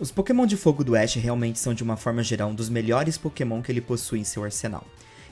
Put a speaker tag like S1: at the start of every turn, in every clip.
S1: Os Pokémon de fogo do Ash realmente são de uma forma geral um dos melhores Pokémon que ele possui em seu arsenal.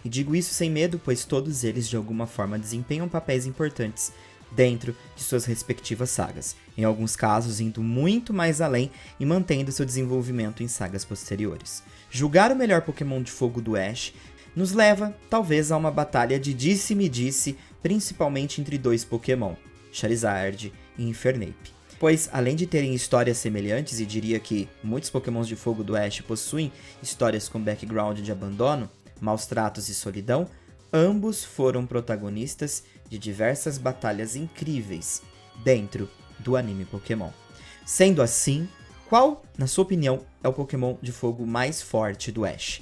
S1: E digo isso sem medo, pois todos eles de alguma forma desempenham papéis importantes dentro de suas respectivas sagas, em alguns casos indo muito mais além e mantendo seu desenvolvimento em sagas posteriores. Julgar o melhor Pokémon de fogo do Ash nos leva, talvez, a uma batalha de disse-me-disse, principalmente entre dois Pokémon, Charizard e Infernape. Pois, além de terem histórias semelhantes, e diria que muitos Pokémons de fogo do Ash possuem histórias com background de abandono, maus tratos e solidão, ambos foram protagonistas de diversas batalhas incríveis dentro do anime Pokémon. Sendo assim, qual, na sua opinião, é o Pokémon de fogo mais forte do Ash?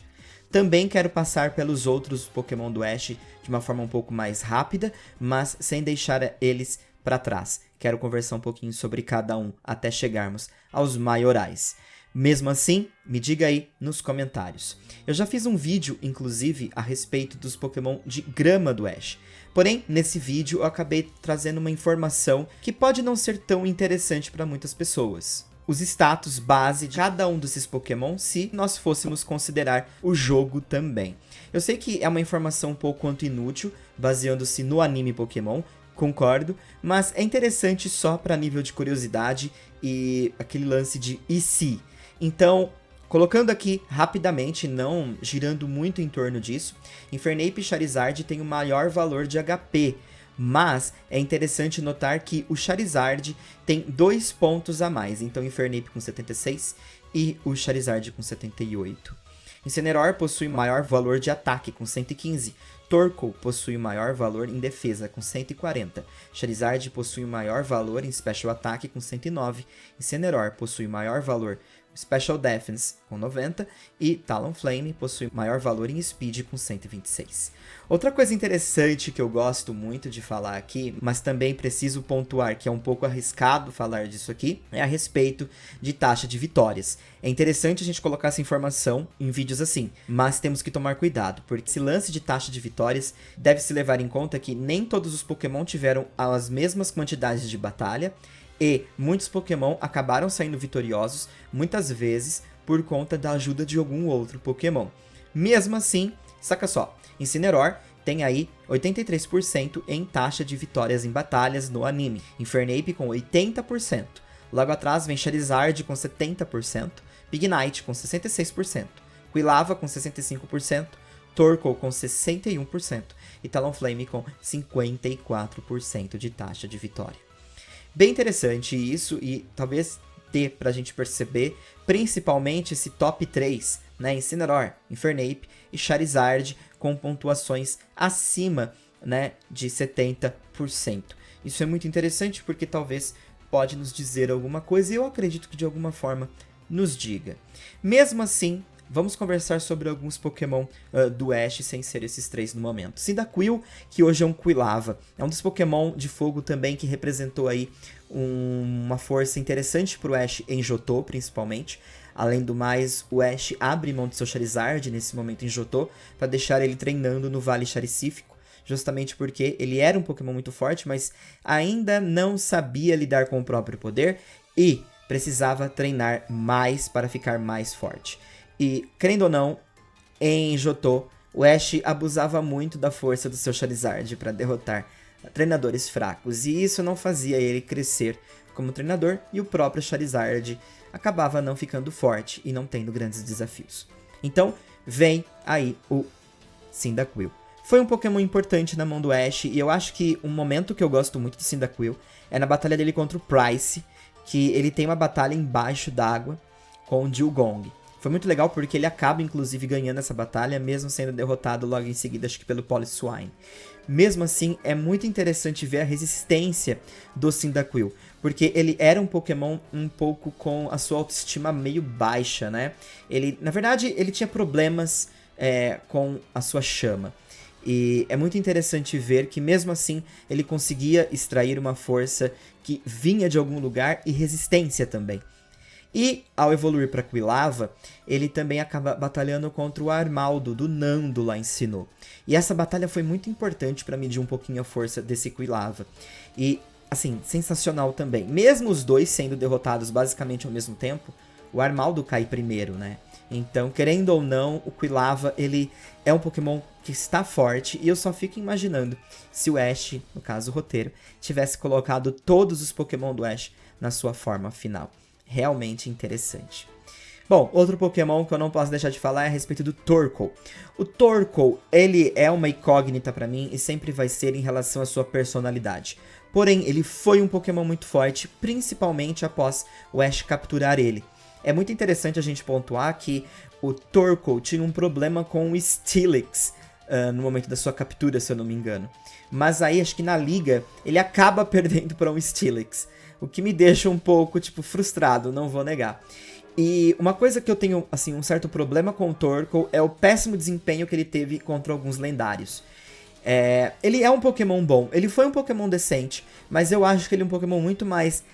S1: Também quero passar pelos outros Pokémon do Ash de uma forma um pouco mais rápida, mas sem deixar eles para trás. Quero conversar um pouquinho sobre cada um até chegarmos aos maiorais. Mesmo assim, me diga aí nos comentários. Eu já fiz um vídeo, inclusive, a respeito dos Pokémon de grama do Ash. Porém, nesse vídeo eu acabei trazendo uma informação que pode não ser tão interessante para muitas pessoas. Os status base de cada um desses Pokémon, se nós fôssemos considerar o jogo também. Eu sei que é uma informação um pouco quanto inútil, baseando-se no anime Pokémon, concordo, mas é interessante só para nível de curiosidade e aquele lance de e se. Então, colocando aqui rapidamente, não girando muito em torno disso, Infernape e Charizard têm o maior valor de HP, mas é interessante notar que o Charizard tem 2 pontos a mais, então Infernape com 76 e o Charizard com 78. Incineroar possui maior valor de ataque com 115, Torkoal possui maior valor em defesa com 140, Charizard possui maior valor em Special Attack com 109, Incineroar possui maior valor Special Defense com 90 e Talonflame possui maior valor em Speed com 126. Outra coisa interessante que eu gosto muito de falar aqui, mas também preciso pontuar que é um pouco arriscado falar disso aqui, é a respeito de taxa de vitórias. É interessante a gente colocar essa informação em vídeos assim, mas temos que tomar cuidado, porque esse lance de taxa de vitórias deve-se levar em conta que nem todos os Pokémon tiveram as mesmas quantidades de batalha, e muitos Pokémon acabaram saindo vitoriosos, muitas vezes por conta da ajuda de algum outro Pokémon. Mesmo assim, saca só, Incineroar tem aí 83% em taxa de vitórias em batalhas no anime, Infernape com 80%, logo atrás vem Charizard com 70%, Pignite com 66%, Quilava com 65%, Torkoal com 61% e Talonflame com 54% de taxa de vitória. Bem interessante isso e talvez dê pra gente perceber principalmente esse top 3, né? Incineroar, Infernape e Charizard com pontuações acima, né, de 70%. Isso é muito interessante porque talvez pode nos dizer alguma coisa e eu acredito que de alguma forma nos diga. Mesmo assim, vamos conversar sobre alguns Pokémon do Ash sem ser esses 3 no momento. Cyndaquil, que hoje é um Quilava, é um dos Pokémon de fogo também que representou aí uma força interessante para o Ash em Johto, principalmente. Além do mais, o Ash abre mão de seu Charizard nesse momento em Johto para deixar ele treinando no Vale Charicífico, justamente porque ele era um Pokémon muito forte, mas ainda não sabia lidar com o próprio poder e precisava treinar mais para ficar mais forte. E, querendo ou não, em Johto, o Ash abusava muito da força do seu Charizard para derrotar treinadores fracos, e isso não fazia ele crescer como treinador, e o próprio Charizard acabava não ficando forte e não tendo grandes desafios. Então, vem aí o Cyndaquil. Foi um Pokémon importante na mão do Ash, e eu acho que um momento que eu gosto muito do Cyndaquil é na batalha dele contra o Pryce, que ele tem uma batalha embaixo d'água com o Dewgong. Foi muito legal porque ele acaba, inclusive, ganhando essa batalha, mesmo sendo derrotado logo em seguida, acho que pelo Poliwhirl. Mesmo assim, é muito interessante ver a resistência do Cyndaquil, porque ele era um Pokémon um pouco com a sua autoestima meio baixa, né? Na verdade, ele tinha problemas com a sua chama. E é muito interessante ver que, mesmo assim, ele conseguia extrair uma força que vinha de algum lugar e resistência também. E, ao evoluir para Quilava, ele também acaba batalhando contra o Armaldo, do Nando lá em Sinnoh. E essa batalha foi muito importante para medir um pouquinho a força desse Quilava. E, assim, sensacional também. Mesmo os dois sendo derrotados basicamente ao mesmo tempo, o Armaldo cai primeiro, né? Então, querendo ou não, o Quilava, ele é um Pokémon que está forte, e eu só fico imaginando se o Ash, no caso o roteiro, tivesse colocado todos os Pokémon do Ash na sua forma final. Realmente interessante. Bom, outro Pokémon que eu não posso deixar de falar é a respeito do Torkoal. O Torkoal, ele é uma incógnita pra mim e sempre vai ser em relação à sua personalidade. Porém, ele foi um Pokémon muito forte, principalmente após o Ash capturar ele. É muito interessante a gente pontuar que o Torkoal tinha um problema com o Steelix no momento da sua captura, se eu não me engano. Mas aí, acho que na liga, ele acaba perdendo para um Steelix. O que me deixa um pouco, frustrado, não vou negar. E uma coisa que eu tenho, assim, um certo problema com o Torkoal é o péssimo desempenho que ele teve contra alguns lendários. Ele é um Pokémon bom, ele foi um Pokémon decente, mas eu acho que ele é um Pokémon muito mais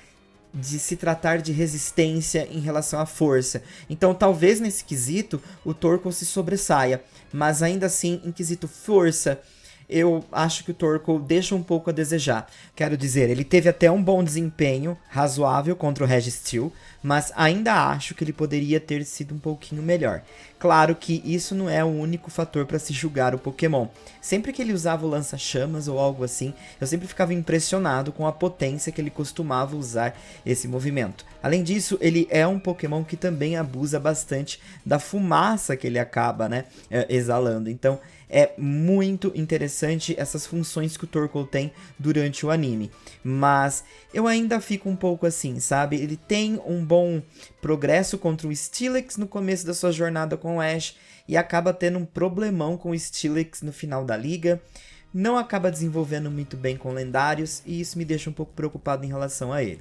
S1: de se tratar de resistência em relação à força. Então, talvez nesse quesito, o Torkoal se sobressaia, mas ainda assim, em quesito força, eu acho que o Torkoal deixa um pouco a desejar. Quero dizer, ele teve até um bom desempenho razoável contra o Registeel, mas ainda acho que ele poderia ter sido um pouquinho melhor. Claro que isso não é o único fator para se julgar o Pokémon. Sempre que ele usava o lança-chamas ou algo assim, eu sempre ficava impressionado com a potência que ele costumava usar esse movimento. Além disso, ele é um Pokémon que também abusa bastante da fumaça que ele acaba, exalando. Então, é muito interessante essas funções que o Torkoal tem durante o anime. Mas eu ainda fico um pouco assim, sabe? Ele tem um bom progresso contra o Steelix no começo da sua jornada com o Ash e acaba tendo um problemão com o Steelix no final da liga. Não acaba desenvolvendo muito bem com lendários e isso me deixa um pouco preocupado em relação a ele.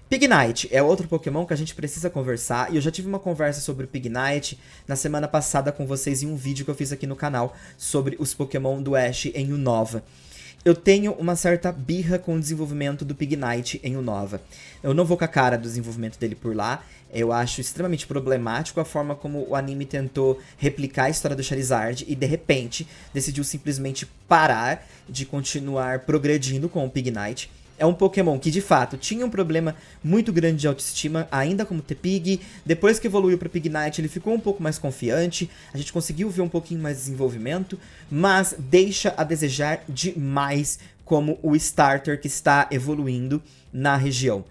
S1: Pignite é outro Pokémon que a gente precisa conversar, e eu já tive uma conversa sobre o Pignite na semana passada com vocês em um vídeo que eu fiz aqui no canal sobre os Pokémon do Ash em Unova. Eu tenho uma certa birra com o desenvolvimento do Pignite em Unova. Eu não vou com a cara do desenvolvimento dele por lá, eu acho extremamente problemático a forma como o anime tentou replicar a história do Charizard e de repente decidiu simplesmente parar de continuar progredindo com o Pignite. É um Pokémon que, de fato, tinha um problema muito grande de autoestima, ainda como T-Pig. Depois que evoluiu para Pignite, ele ficou um pouco mais confiante. A gente conseguiu ver um pouquinho mais de desenvolvimento, mas deixa a desejar demais como o starter que está evoluindo na região,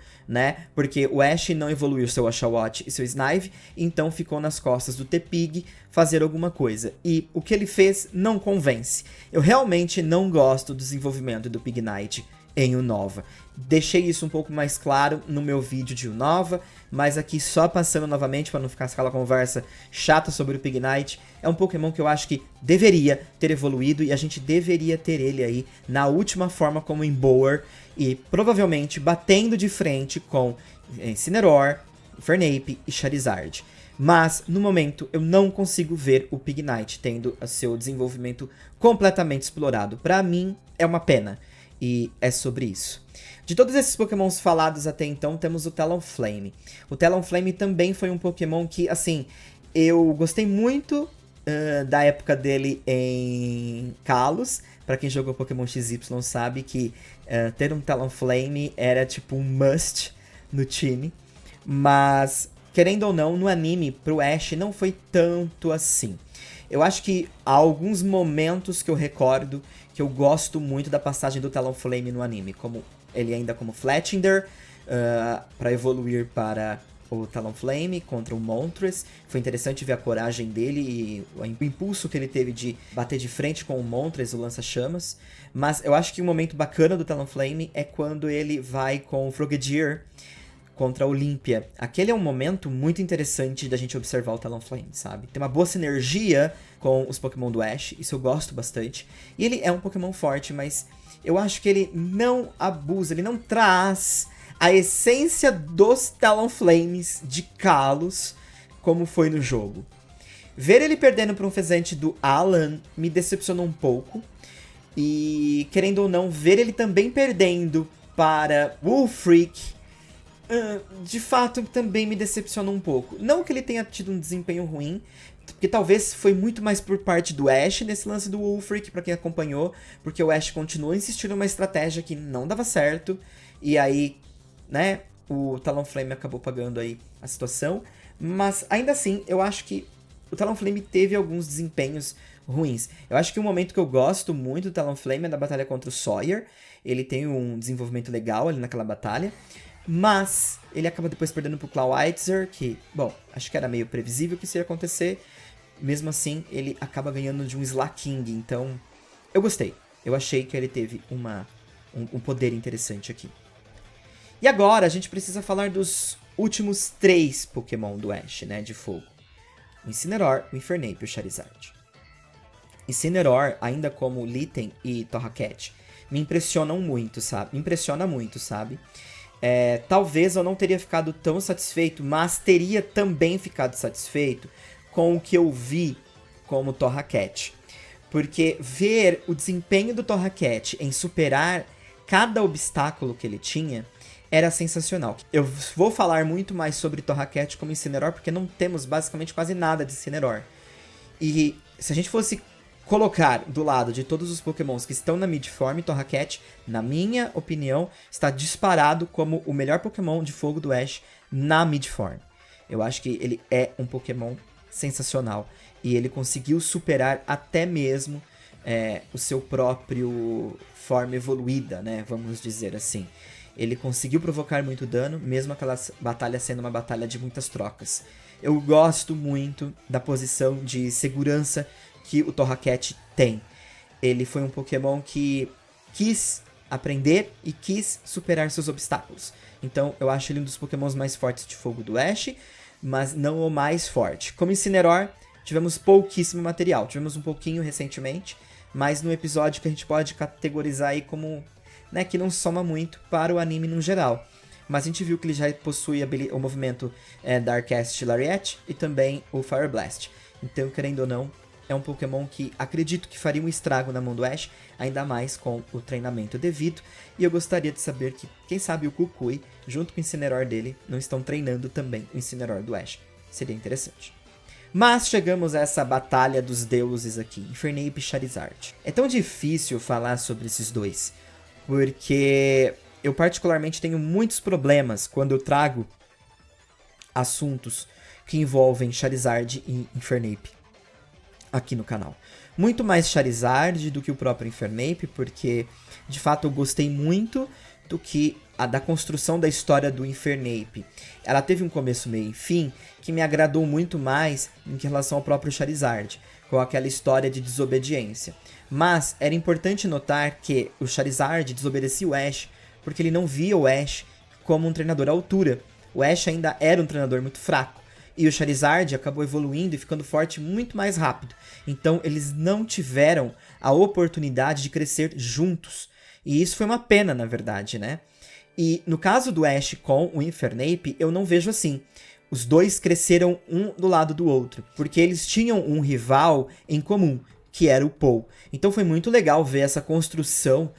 S1: Porque o Ash não evoluiu seu Oshawott e seu Snive, então ficou nas costas do T-Pig fazer alguma coisa. E o que ele fez não convence. Eu realmente não gosto do desenvolvimento do Pignite em Unova. Deixei isso um pouco mais claro no meu vídeo de Unova, mas aqui só passando novamente para não ficar aquela conversa chata sobre o Pignite, é um Pokémon que eu acho que deveria ter evoluído e a gente deveria ter ele aí na última forma como Emboar e provavelmente batendo de frente com Incineroar, Infernape e Charizard. Mas, no momento, eu não consigo ver o Pignite tendo o seu desenvolvimento completamente explorado. Pra mim, é uma pena. E é sobre isso. De todos esses Pokémons falados até então, temos o Talonflame. O Talonflame também foi um Pokémon que, assim, eu gostei muito da época dele em Kalos. Pra quem jogou Pokémon XY sabe que ter um Talonflame era tipo um must no time. Mas, querendo ou não, no anime, pro Ash não foi tanto assim. Eu acho que há alguns momentos que eu recordo que eu gosto muito da passagem do Talonflame no anime, como ele ainda como Fletchinder, para evoluir para o Talonflame contra o Moltres. Foi interessante ver a coragem dele e o impulso que ele teve de bater de frente com o Moltres, o lança-chamas. Mas eu acho que um momento bacana do Talonflame é quando ele vai com o Frogadier contra a Olympia. Aquele é um momento muito interessante da gente observar o Talonflame, sabe? Tem uma boa sinergia com os Pokémon do Ash, isso eu gosto bastante. E ele é um Pokémon forte, mas eu acho que ele não abusa, ele não traz a essência dos Talonflames de Kalos como foi no jogo. Ver ele perdendo para um Fezente do Alan me decepcionou um pouco. E, querendo ou não, ver ele também perdendo para Wulfric de fato também me decepciona um pouco. Não que ele tenha tido um desempenho ruim, porque talvez foi muito mais por parte do Ash nesse lance do Wulfric, pra quem acompanhou, porque o Ash continuou insistindo numa estratégia que não dava certo, e aí, o Talonflame acabou pagando aí a situação. Mas ainda assim, eu acho que o Talonflame teve alguns desempenhos ruins. Eu acho que um momento que eu gosto muito do Talonflame é da batalha contra o Sawyer. Ele tem um desenvolvimento legal ali naquela batalha. Mas ele acaba depois perdendo pro Clawitzer, que, bom, acho que era meio previsível que isso ia acontecer. Mesmo assim, ele acaba ganhando de um Slaking. Então, eu gostei. Eu achei que ele teve um poder interessante aqui. E agora a gente precisa falar dos últimos 3 Pokémon do Ash, né, de fogo. O Incineroar, o Infernape e o Charizard. Incineroar, ainda como Litten e Torracat, me impressionam muito, sabe? Me impressiona muito, sabe? Talvez eu não teria ficado tão satisfeito, mas teria também ficado satisfeito com o que eu vi como Torracat. Porque ver o desempenho do Torracat em superar cada obstáculo que ele tinha era sensacional. Eu vou falar muito mais sobre Torracat como Incineroar, porque não temos basicamente quase nada de Incineroar. E se a gente fosse colocar do lado de todos os Pokémons que estão na Midform, Torracat, na minha opinião, está disparado como o melhor Pokémon de fogo do Ash na Midform. Eu acho que ele é um Pokémon sensacional. E ele conseguiu superar até mesmo o seu próprio forma evoluída, né? Vamos dizer assim. Ele conseguiu provocar muito dano, mesmo aquela batalha sendo uma batalha de muitas trocas. Eu gosto muito da posição de segurança que o Torracat tem. Ele foi um Pokémon que quis aprender e quis superar seus obstáculos. Então eu acho ele um dos Pokémons mais fortes de fogo do Ash, mas não o mais forte. Como Incineroar, tivemos pouquíssimo material. Tivemos um pouquinho recentemente, mas no episódio que a gente pode categorizar aí como, né, que não soma muito para o anime no geral. Mas a gente viu que ele já possui o movimento Darkest Lariat e também o Fire Blast. Então, querendo ou não, é um Pokémon que acredito que faria um estrago na mão do Ash, ainda mais com o treinamento devido. E eu gostaria de saber que, quem sabe o Kukui, junto com o Incineroar dele, não estão treinando também o Incineroar do Ash. Seria interessante. Mas chegamos a essa batalha dos deuses aqui, Infernape e Charizard. É tão difícil falar sobre esses dois, porque eu particularmente tenho muitos problemas quando eu trago assuntos que envolvem Charizard e Infernape aqui no canal. Muito mais Charizard do que o próprio Infernape, porque de fato eu gostei muito do que da construção da história do Infernape. Ela teve um começo, meio e fim que me agradou muito mais em relação ao próprio Charizard, com aquela história de desobediência. Mas era importante notar que o Charizard desobedecia o Ash porque ele não via o Ash como um treinador à altura. O Ash ainda era um treinador muito fraco. E o Charizard acabou evoluindo e ficando forte muito mais rápido. Então eles não tiveram a oportunidade de crescer juntos. E isso foi uma pena, na verdade, né? E no caso do Ash com o Infernape, eu não vejo assim. Os dois cresceram um do lado do outro, porque eles tinham um rival em comum, que era o Paul. Então foi muito legal ver essa construção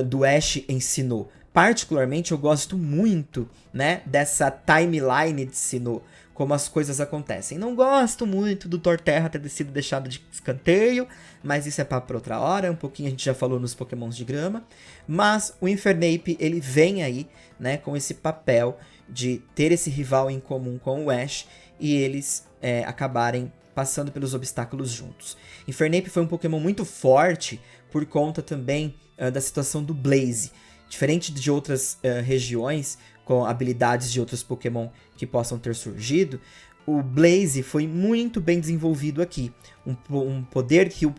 S1: do Ash em Sinnoh. Particularmente eu gosto muito, né, dessa timeline de Sinnoh, como as coisas acontecem. Não gosto muito do Torterra ter sido deixado de escanteio, mas isso é papo pra outra hora, um pouquinho a gente já falou nos Pokémons de grama. Mas o Infernape, ele vem aí, né, com esse papel de ter esse rival em comum com o Ash e eles acabarem passando pelos obstáculos juntos. Infernape foi um Pokémon muito forte por conta também da situação do Blaze. Diferente de outras regiões, com habilidades de outros Pokémon que possam ter surgido, o Blaze foi muito bem desenvolvido aqui. Um poder que o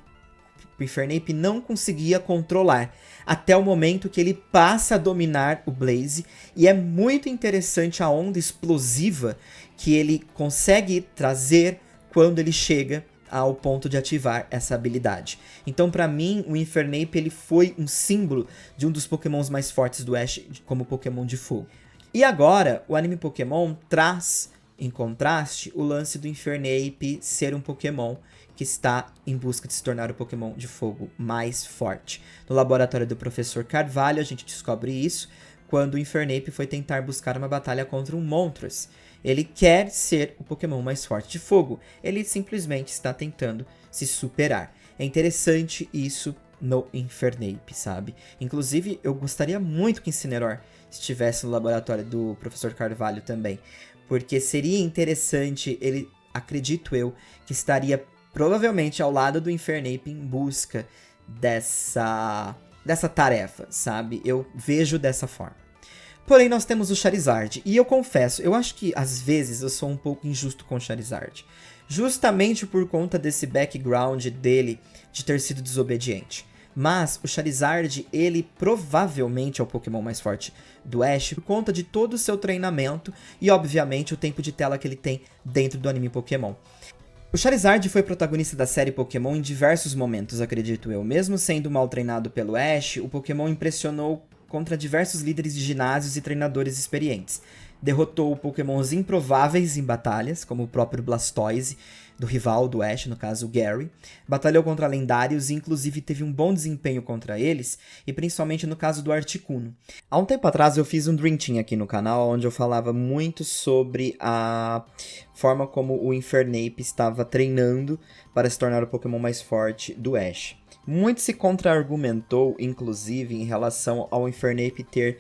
S1: Infernape não conseguia controlar, até o momento que ele passa a dominar o Blaze, e é muito interessante a onda explosiva que ele consegue trazer quando ele chega ao ponto de ativar essa habilidade. Então, pra mim, o Infernape ele foi um símbolo de um dos Pokémons mais fortes do Ash como Pokémon de fogo. E agora, o anime Pokémon traz, em contraste, o lance do Infernape ser um Pokémon que está em busca de se tornar o Pokémon de fogo mais forte. No laboratório do Professor Carvalho, a gente descobre isso quando o Infernape foi tentar buscar uma batalha contra um Moltres. Ele quer ser o Pokémon mais forte de fogo. Ele simplesmente está tentando se superar. É interessante isso no Infernape, sabe? Inclusive, eu gostaria muito que Incineroar estivesse no laboratório do Professor Carvalho também. porque seria interessante, ele, acredito eu, que estaria provavelmente ao lado do Infernape em busca dessa tarefa, sabe? Eu vejo dessa forma. Porém, nós temos o Charizard, e eu confesso, eu acho que às vezes eu sou um pouco injusto com o Charizard, justamente por conta desse background dele de ter sido desobediente. Mas o Charizard, ele provavelmente é o Pokémon mais forte do Ash por conta de todo o seu treinamento e, obviamente, o tempo de tela que ele tem dentro do anime Pokémon. O Charizard foi protagonista da série Pokémon em diversos momentos, acredito eu. Mesmo sendo mal treinado pelo Ash, o Pokémon impressionou contra diversos líderes de ginásios e treinadores experientes. Derrotou Pokémons improváveis em batalhas, como o próprio Blastoise, do rival do Ash, no caso o Gary. Batalhou contra lendários e inclusive teve um bom desempenho contra eles, e principalmente no caso do Articuno. Há um tempo atrás eu fiz um Dream Team aqui no canal, onde eu falava muito sobre a forma como o Infernape estava treinando para se tornar o Pokémon mais forte do Ash. Muito se contra-argumentou, inclusive, em relação ao Infernape ter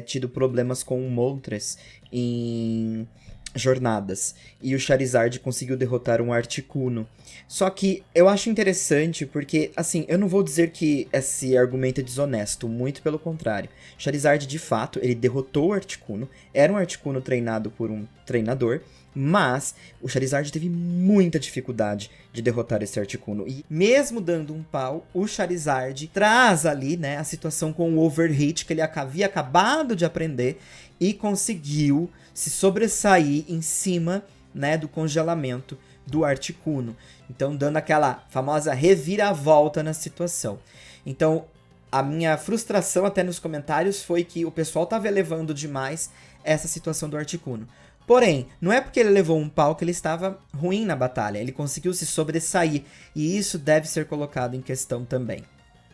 S1: tido problemas com o Moltres em jornadas, e o Charizard conseguiu derrotar um Articuno. Só que eu acho interessante porque, assim, eu não vou dizer que esse argumento é desonesto, muito pelo contrário. Charizard, de fato, ele derrotou o Articuno, era um Articuno treinado por um treinador, mas o Charizard teve muita dificuldade de derrotar esse Articuno. E mesmo dando um pau, o Charizard traz ali, né, a situação com o Overheat que ele havia acabado de aprender e conseguiu se sobressair em cima, né, do congelamento do Articuno. Então, dando aquela famosa reviravolta na situação. Então, a minha frustração até nos comentários foi que o pessoal estava elevando demais essa situação do Articuno. Porém, não é porque ele levou um pau que ele estava ruim na batalha, ele conseguiu se sobressair, e isso deve ser colocado em questão também.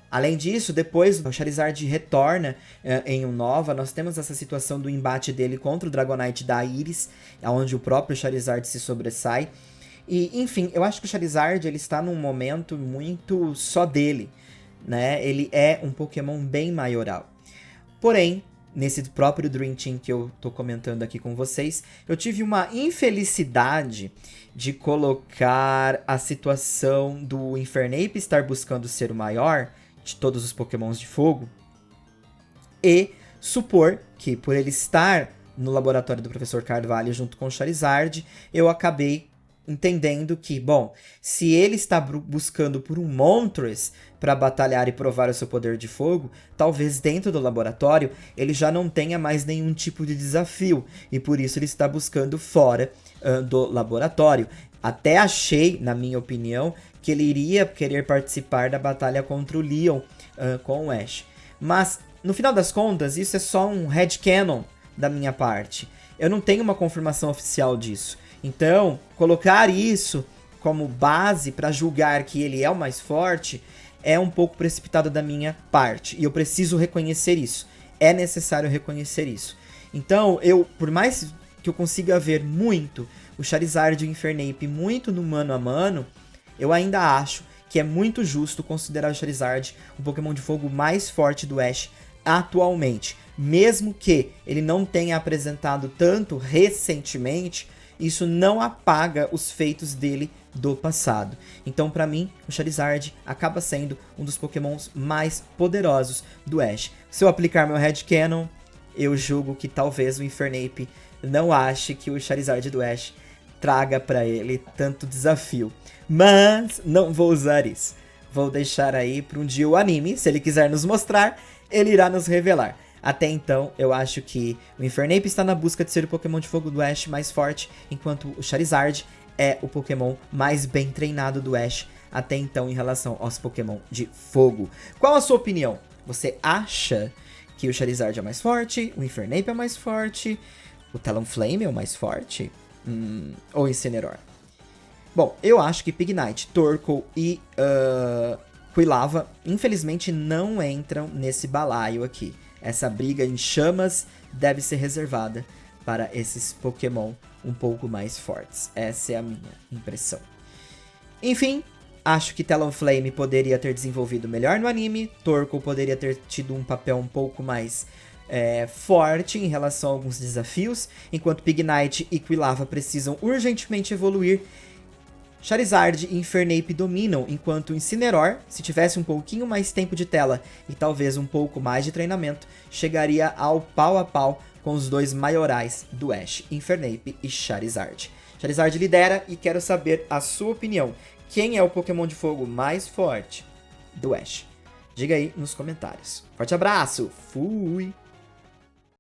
S1: Além disso, depois o Charizard retorna em Unova, nós temos essa situação do embate dele contra o Dragonite da Iris, onde o próprio Charizard se sobressai. E, enfim, eu acho que o Charizard ele está num momento muito só dele, né? Ele é um Pokémon bem maioral. Porém, nesse próprio Dream Team que eu tô comentando aqui com vocês, eu tive uma infelicidade de colocar a situação do Infernape estar buscando ser o maior de todos os Pokémons de fogo e supor que, por ele estar no laboratório do Professor Carvalho junto com o Charizard, eu acabei entendendo que, bom, se ele está buscando por um Moltres para batalhar e provar o seu poder de fogo, talvez dentro do laboratório ele já não tenha mais nenhum tipo de desafio, e por isso ele está buscando fora do laboratório. Até achei, na minha opinião, que ele iria querer participar da batalha contra o Leon com o Ash. Mas, no final das contas, isso é só um headcanon da minha parte. Eu não tenho uma confirmação oficial disso. Então, colocar isso como base para julgar que ele é o mais forte é um pouco precipitado da minha parte. E eu preciso reconhecer isso. É necessário reconhecer isso. Então, por mais que eu consiga ver muito o Charizard e o Infernape muito no mano a mano, eu ainda acho que é muito justo considerar o Charizard o Pokémon de fogo mais forte do Ash atualmente. Mesmo que ele não tenha apresentado tanto recentemente, isso não apaga os feitos dele do passado. Então, pra mim, o Charizard acaba sendo um dos Pokémons mais poderosos do Ash. Se eu aplicar meu headcanon, eu julgo que talvez o Infernape não ache que o Charizard do Ash traga pra ele tanto desafio. Mas não vou usar isso. Vou deixar aí para um dia o anime, se ele quiser nos mostrar, ele irá nos revelar. Até então, eu acho que o Infernape está na busca de ser o Pokémon de fogo do Ash mais forte, enquanto o Charizard é o Pokémon mais bem treinado do Ash até então em relação aos Pokémon de fogo. Qual a sua opinião? Você acha que o Charizard é mais forte, o Infernape é mais forte, o Talonflame é o mais forte? Ou Incineroar? Bom, eu acho que Pignite, Torkoal e Quilava, infelizmente, não entram nesse balaio aqui. Essa briga em chamas deve ser reservada para esses Pokémon um pouco mais fortes. Essa é a minha impressão. Enfim, acho que Talonflame poderia ter desenvolvido melhor no anime. Torkoal poderia ter tido um papel um pouco mais forte em relação a alguns desafios, enquanto Pignite e Quilava precisam urgentemente evoluir. Charizard e Infernape dominam, enquanto Incineroar, se tivesse um pouquinho mais tempo de tela e talvez um pouco mais de treinamento, chegaria ao pau a pau com os dois maiorais do Ash, Infernape e Charizard. Charizard lidera e quero saber a sua opinião. Quem é o Pokémon de fogo mais forte do Ash? Diga aí nos comentários. Forte abraço, fui!